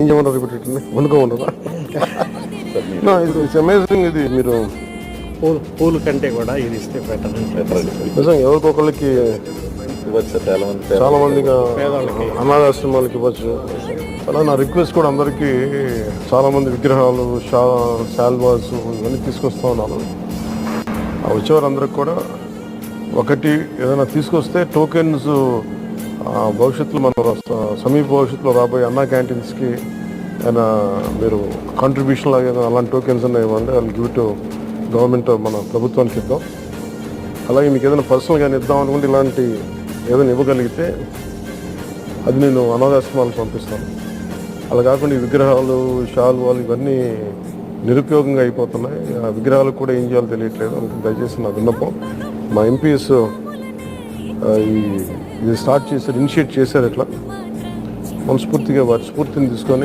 ఏం చేయమంటారు పెట్టండి వండుకోమంటారా? It's amazing. ఇది మీరు పూలు కంటే కూడా ఇది ఇస్తే బెటర్. నిజంగా ఎవరికొకళ్ళకి చాలా మందిగా అనాథాశ్రమాలకి ఇవ్వచ్చు. అలా నా రిక్వెస్ట్ కూడా అందరికీ, చాలా మంది విగ్రహాలు, శాల్వాస్ ఇవన్నీ తీసుకొస్తా ఉన్నాను. ఆ వచ్చేవారందరికి కూడా ఒకటి ఏదైనా తీసుకొస్తే టోకెన్స్ భవిష్యత్తులో మన సమీప భవిష్యత్తులో రాబోయే అన్నా క్యాంటీన్స్కి ఏదైనా మీరు కాంట్రిబ్యూషన్ లాగా ఏదైనా అలాంటి టోకెన్స్ అన్నా ఇవ్వండి. వాళ్ళు గివ్ టు గవర్నమెంట్, మన ప్రభుత్వానికి ఇద్దాం. అలాగే మీకు ఏదైనా పర్సనల్గా ఇద్దాం అనుకుంటే ఇలాంటి ఏదైనా ఇవ్వగలిగితే అది నేను అనాథాశ్రమాలకు పంపిస్తాను. అలా కాకుండా ఈ విగ్రహాలు, శాలువాలు ఇవన్నీ నిరుపయోగంగా అయిపోతున్నాయి. ఆ విగ్రహాలకు కూడా ఏం చేయాలో తెలియట్లేదు. అందుకని దయచేసి నా విన్నపం, మా ఎంపీస్ ఇది స్టార్ట్ చేశారు, ఇనిషియేట్ చేశారు. ఇట్లా మనస్ఫూర్తిగా వారి స్ఫూర్తిని తీసుకొని